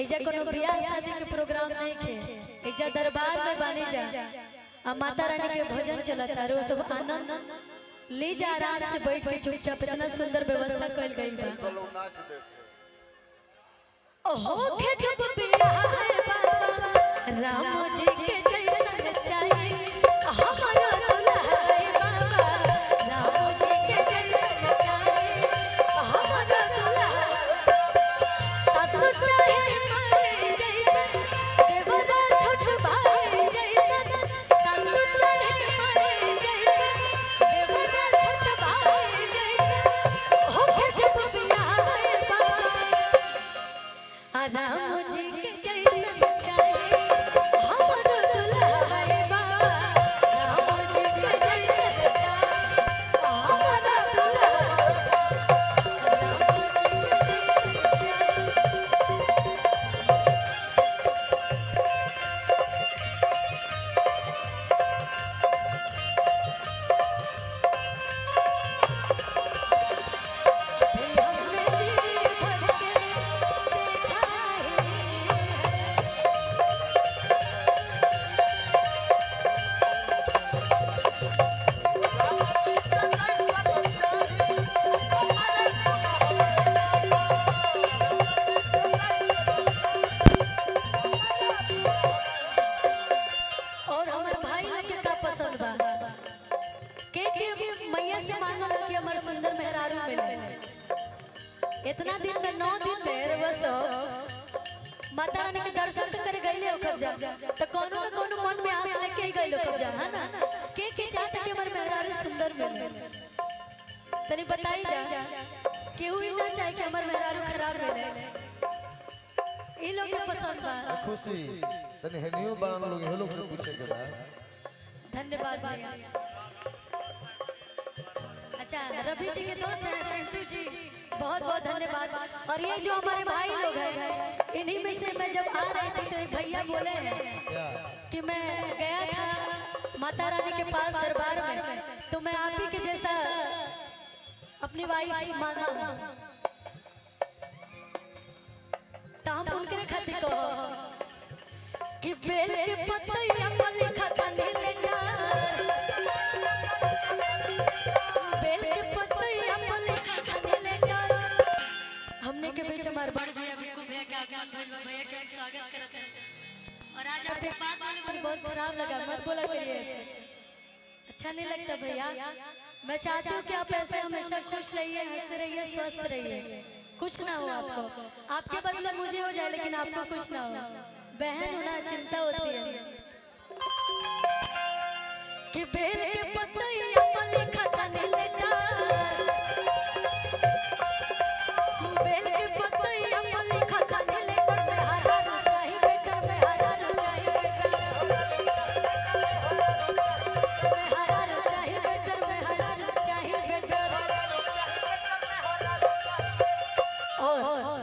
एजा कोनो बियाह शादी के प्रोग्राम नहीं खे, एजा दरबार में बानी जा आ माता रानी के भजन चलता रो सब आनंद ले जा आराम से बैठ के चुपचाप इतना सुंदर व्यवस्था कइल गइल बा। ओहो के जब बियाह है बाबा राम जी के जैसन चाहिए हमारा दुल्हा है बाबा राम जी के जैसन चाहिए हमारा दुल्हा सासु चाहे मारे जैसन देवरा छोट भाई जैसन सासु चाहे मारे जैसन देवरा छोट भाई जैसन हो के जब बियाह है बाबा राम जी के जैसन चाहिए हमारा दुल्हा है बाबा राम जी के जैसन चाहिए हमारा दुल्हा और हमार भाई लोग के का पसंद बा के मैया से मांगल कि हमर सुंदर मेहरारू मिले इतना दिन में 9 दिन में बस माता रानी के दर्शन तो करे गइले ओखब जा त कोनो न कोनो मन में आस लेके ही गइले ओखब जा है ना के चाहत कि हमर मेहरारू सुंदर मिले तनी बताई जा केहू ही ना चाहे कि हमर मेहरारू खराब मिले ई लोग के पसंद बा खुशी तने हेनियो बान लोग हे लोग से पूछे के बा। धन्यवाद भैया। अच्छा रवि जी के दोस्त हैं पिंटू जी बहुत बहुत धन्यवाद। और ये जो हमारे भाई लोग हैं इन्हीं में से मैं जब आ रही थी तो एक भैया बोले हैं कि मैं गया था माता रानी के पास दरबार में तो मैं आप ही के जैसा अपनी वाइफ मांगा हूं तो हम उनके खातिर कहो कि बेल के पतैया पर लिखा था नीलिया बेल के पतैया पर लिखा था नीलिया हमने के बीच हमारे बड़ भैया बिल्कुल भैया के आगमन भैया के स्वागत करते हैं और आज आपके बात बोले मुझे बहुत खराब लगा मत बोला करिए ऐसे अच्छा नहीं लगता भैया। मैं चाहती हूँ कि आप ऐसे हमेशा खुश रहिए हंसते रहिए स्वस्थ रहिए कुछ ना हो आपको आपके बदले मुझे हो जाए लेकिन आपको कुछ ना हो। बहन होना चिंता होती है कि बेल के पतैया पर लिखा था नीलिया बेल के पतैया पर लिखा था नीलिया में हरा चाहिए बेटा में हरा चाहिए बेटा में हरा चाहिए बेटा में हरा चाहिए बेटा। और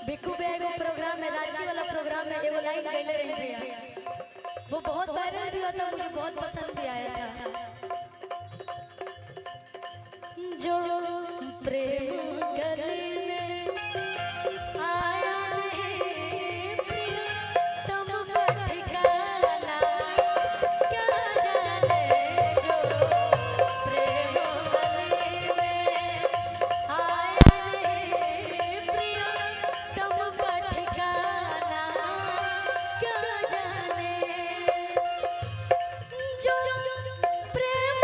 बिक्कू भैया प्रोग्राम में रांची वाला प्रोग्राम में एगो लाइन गइले रही भैया वो बहुत वायरल भी हुआ था मुझे बहुत पसंद भी आया था। जो प्रेम गली में आया नहीं प्रियतम का ठिकाना क्या जाने जो प्रेम गली में आया नहीं प्रियतम का ठिकाना क्या जाने जो प्रेम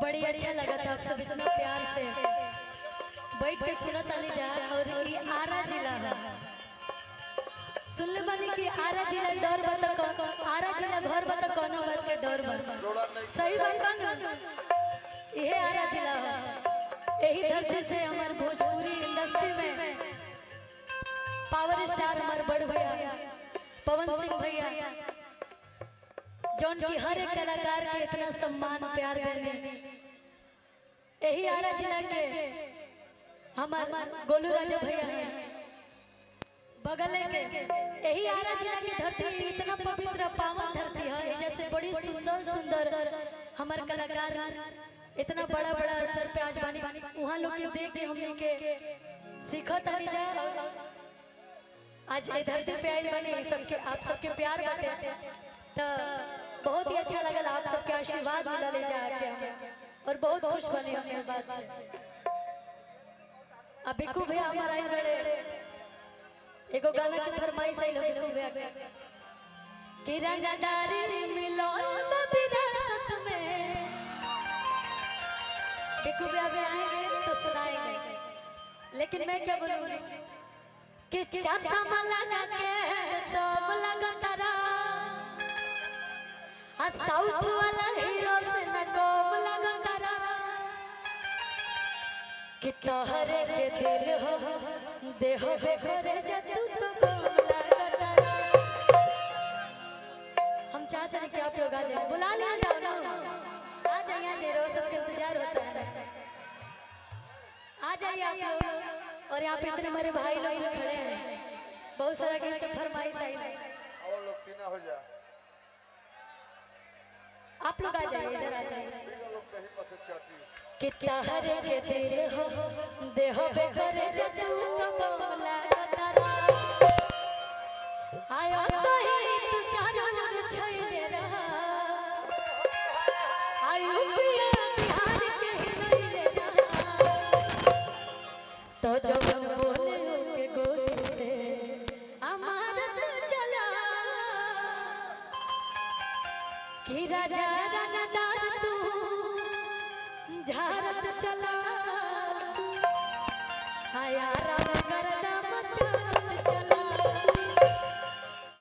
बड़ी अच्छा लगा था आप सब इतना प्यार से बैठ के सुना ताली जा। और ये आरा जिला है, सुन ले बानी कि आरा जिला डर बता को आरा जिला घर बता कोनो बात के डर बता सही बात बा। ये आरा जिला है, यही धरती से हमार भोजपुरी इंडस्ट्री में पावर स्टार हमार बड़ भैया पवन सिंह भैया जौन की हर एक कलाकार के इतना सम्मान प्यार देने, यही आरा जिला के हमार गोलू राजा भैया बगल के, यही आरा जिला की धरती इतना पवित्र पावन धरती है। जैसे बड़ी सुंदर सुंदर हमारे कलाकार इतना बड़ा बड़ा स्तर पे आज बानी वहाँ लोग के देख के हमने के सीखत हनी जा। आज ये धरती पे आई बनी सबके आप सबके प्यार बाटे तो बहुत ही अच्छा लगल। आप सबके आशीर्वाद मिला ले जाके हमें और बहुत खुश बनी हम इस बात से। अब बिकू भैया हमारा आई बड़े एगो गाना की फरमाइश आई बिकू भैया कि रंगदारी मिलो विरासत में। बिकू भैया भी आएंगे तो सुनाएंगे, लेकिन मैं क्या बोलूंगी कि चश्मा लगा के सब लगतारा साउथ वाला हीरो से न कम लगतारा कि तोहरे के दिल हो देह पे करे जतू तो कम लगतारा। हम चाहते हैं कि आप लोग आ जाए, बुला लिया जाओ ना, आ जाइए आज रोज सबके इंतजार होता है, आ जाइए आप लोग। और यहाँ पे इतने हमारे भाई लोग खड़े हैं, बहुत सारा गीत की फरमाइश आई है, और लोग तीना हो जा, आप लोग आ जाइए, इधर आ जाइए। लोग कहीं पास चाहती कि तोहरे के दिल हो देह पे करे जतू तो कम लगतारा आयो सही तू चाहना छैले रहा आयु पिया बिहार के हिलैले रहा तो जवन बोले के गोली से अमारत चला कि राजा रंगदार तू झारत चला।